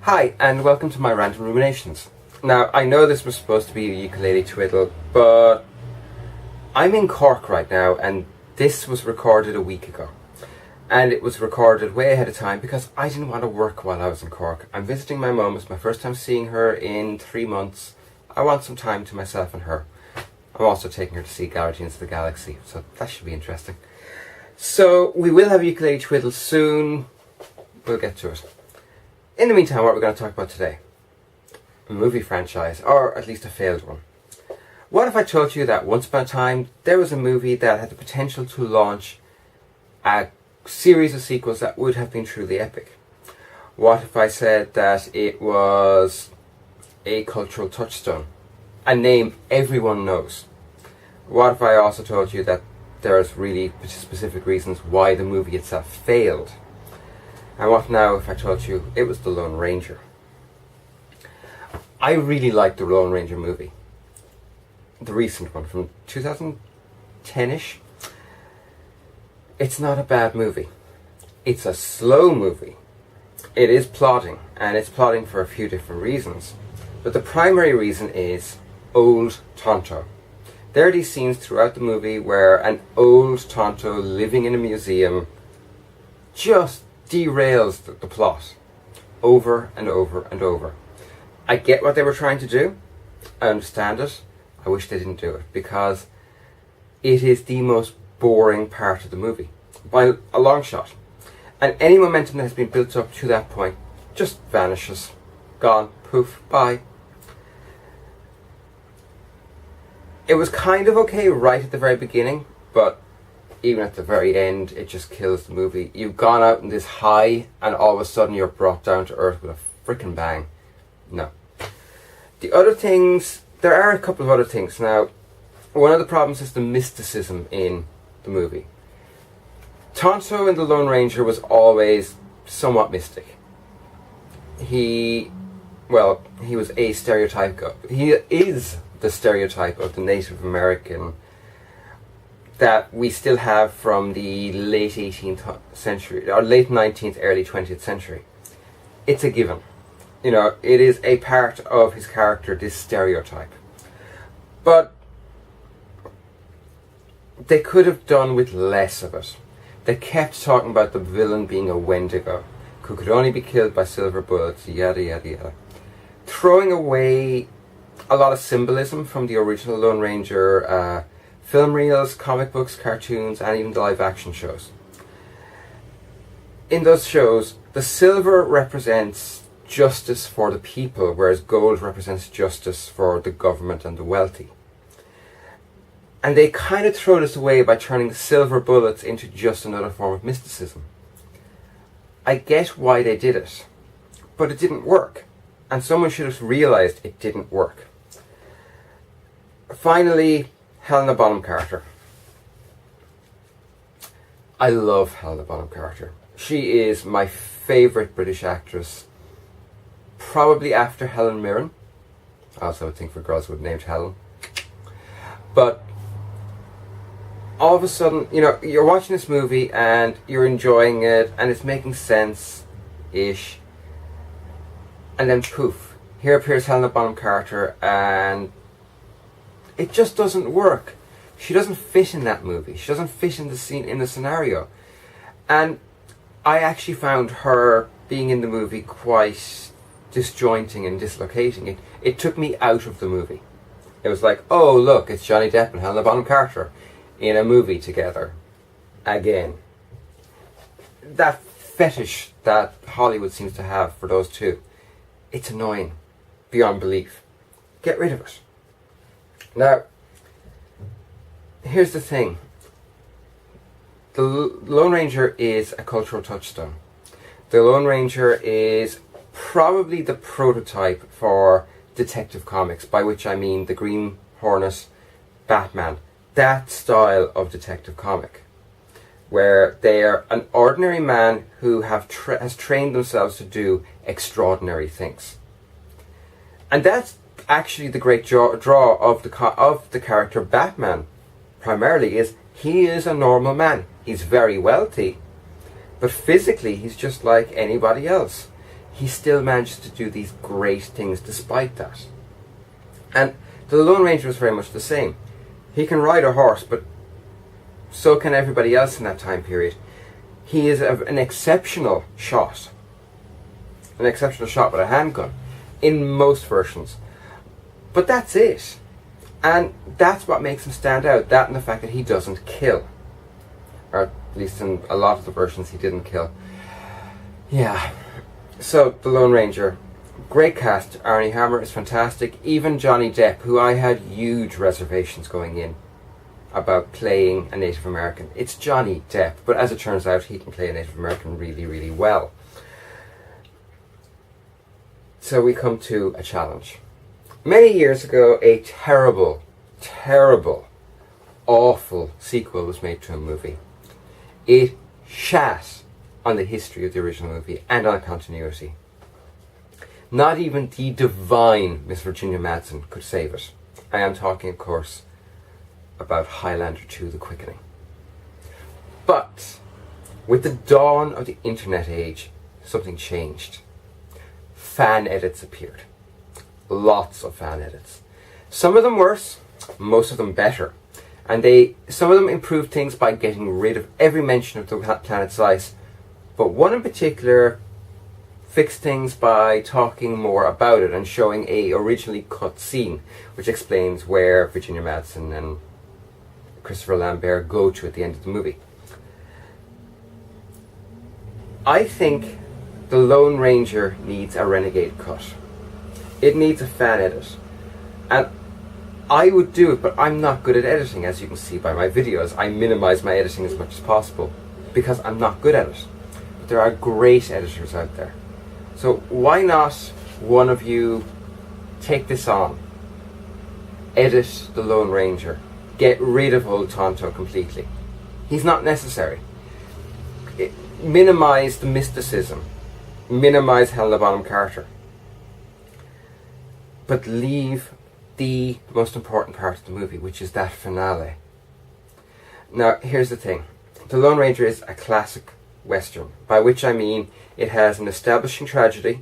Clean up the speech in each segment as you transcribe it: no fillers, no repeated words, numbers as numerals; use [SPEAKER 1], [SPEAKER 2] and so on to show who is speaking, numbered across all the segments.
[SPEAKER 1] Hi, and welcome to my random ruminations. Now, I know this was supposed to be a ukulele twiddle, but I'm in Cork right now, and this was recorded a week ago. And it was recorded way ahead of time because I didn't want to work while I was in Cork. I'm visiting my mum. It's my first time seeing her in 3 months. I want some time to myself and her. I'm also taking her to see Guardians of the Galaxy, so that should be interesting. So, we will have ukulele twiddle soon. We'll get to it. In the meantime, what we're going to talk about today? A movie franchise, or at least a failed one. What if I told you that once upon a time there was a movie that had the potential to launch a series of sequels that would have been truly epic? What if I said that it was a cultural touchstone? A name everyone knows. What if I also told you that there's really specific reasons why the movie itself failed? And what now if I told you it was The Lone Ranger? I really liked the Lone Ranger movie. The recent one from 2010-ish. It's not a bad movie. It's a slow movie. It is plotting, and it's plotting for a few different reasons. But the primary reason is old Tonto. There are these scenes throughout the movie where an old Tonto living in a museum just derails the plot over and over and over. I get what they were trying to do. I understand it. I wish they didn't do it because it is the most boring part of the movie by a long shot. And any momentum that has been built up to that point just vanishes. Gone. Poof. Bye. It was kind of okay right at the very beginning, but even at the very end, it just kills the movie. You've gone out in this high, and all of a sudden you're brought down to earth with a frickin' bang. No. The other things, there are a couple of other things. Now, one of the problems is the mysticism in the movie. Tonto in The Lone Ranger was always somewhat mystic. He was a stereotype. He is the stereotype of the Native American that we still have from the late 18th century, or late 19th, early 20th century. It's a given. You know, it is a part of his character, this stereotype. But they could have done with less of it. They kept talking about the villain being a Wendigo, who could only be killed by silver bullets, yada yada yada. Throwing away a lot of symbolism from the original Lone Ranger film reels, comic books, cartoons, and even the live action shows. In those shows, the silver represents justice for the people, whereas gold represents justice for the government and the wealthy. And they kind of throw this away by turning the silver bullets into just another form of mysticism. I get why they did it, but it didn't work. And someone should have realized it didn't work. Finally, Helena Bonham Carter. I love Helena Bonham Carter. She is my favourite British actress, probably after Helen Mirren. I also would think for girls who would named Helen. But all of a sudden, you know, you're watching this movie and you're enjoying it and it's making sense-ish. And then poof, here appears Helena Bonham Carter and it just doesn't work. She doesn't fit in that movie. She doesn't fit in the scene, in the scenario. And I actually found her being in the movie quite disjointing and dislocating. It took me out of the movie. It was like, oh look, it's Johnny Depp and Helena Bonham Carter in a movie together. Again. That fetish that Hollywood seems to have for those two. It's annoying. Beyond belief. Get rid of it. Now, here's the thing. The Lone Ranger is a cultural touchstone. The Lone Ranger is probably the prototype for Detective Comics, by which I mean the Green Hornet, Batman. That style of detective comic, where they are an ordinary man who has trained themselves to do extraordinary things. And that's actually the great draw of the character Batman. Primarily is he is a normal man. He's very wealthy, but physically he's just like anybody else. he still manages to do these great things despite that. And the Lone Ranger was very much the same. He can ride a horse, but so can everybody else in that time period. He is an exceptional shot. An exceptional shot with a handgun in most versions. But that's it. And that's what makes him stand out. That and the fact that he doesn't kill. Or at least in a lot of the versions he didn't kill. Yeah. So, the Lone Ranger. Great cast. Armie Hammer is fantastic. Even Johnny Depp, who I had huge reservations going in about playing a Native American. It's Johnny Depp, but as it turns out, he can play a Native American really, really well. So we come to a challenge. Many years ago, a terrible, terrible, awful sequel was made to a movie. It shat on the history of the original movie and on continuity. Not even the divine Miss Virginia Madsen could save it. I am talking, of course, about Highlander 2: The Quickening. But with the dawn of the internet age, something changed. Fan edits appeared. Lots of fan edits. Some of them worse, most of them better. And some of them improved things by getting rid of every mention of the planet's ice. But one in particular fixed things by talking more about it and showing a originally cut scene, which explains where Virginia Madsen and Christopher Lambert go to at the end of the movie. I think the Lone Ranger needs a renegade cut. It needs a fan edit. And I would do it, but I'm not good at editing, as you can see by my videos. I minimize my editing as much as possible because I'm not good at it. But there are great editors out there. So why not one of you take this on, edit the Lone Ranger, get rid of old Tonto completely. He's not necessary. Minimize the mysticism, minimize Helena Bonham Carter, but leave the most important part of the movie, which is that finale. Now, here's the thing. The Lone Ranger is a classic Western, by which I mean it has an establishing tragedy,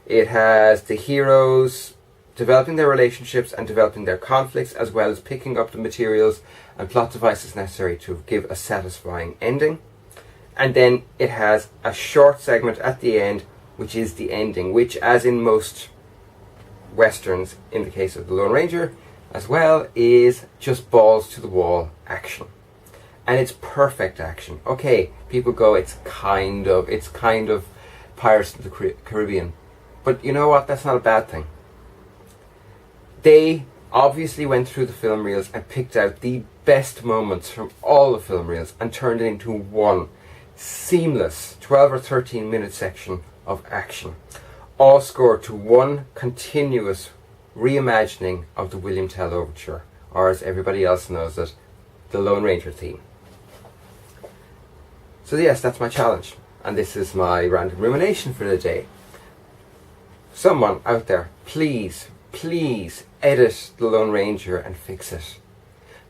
[SPEAKER 1] it has the heroes developing their relationships and developing their conflicts, as well as picking up the materials and plot devices necessary to give a satisfying ending. And then it has a short segment at the end, which is the ending, which, as in most Westerns, in the case of the Lone Ranger, as well, is just balls to the wall action. And it's perfect action. Okay, people go, it's kind of Pirates of the Caribbean. But you know what? That's not a bad thing. They obviously went through the film reels and picked out the best moments from all the film reels and turned it into one seamless 12 or 13 minute section of action, all scored to one continuous reimagining of the William Tell Overture, or as everybody else knows it, the Lone Ranger theme. So yes, that's my challenge, and this is my random rumination for the day. Someone out there, please edit the Lone Ranger and fix it.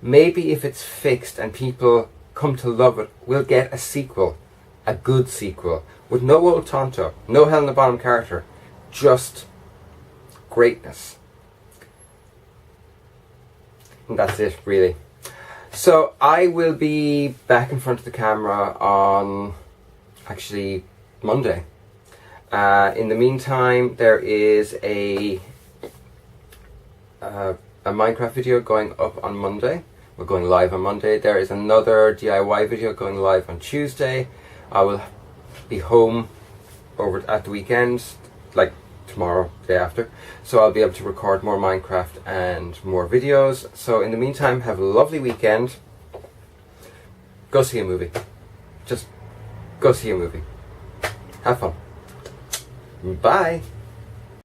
[SPEAKER 1] Maybe if it's fixed and people come to love it, we'll get a sequel, a good sequel, with no old Tonto, no Helena Bonham Carter, just greatness. And that's it, really. So I will be back in front of the camera on actually Monday. In the meantime, there is a Minecraft video going up on Monday. We're going live on Monday. There is another DIY video going live on Tuesday. I will be home over at the weekend, like tomorrow, day after. So I'll be able to record more Minecraft and more videos. So in the meantime, have a lovely weekend. Go see a movie. Just go see a movie. Have fun. Bye.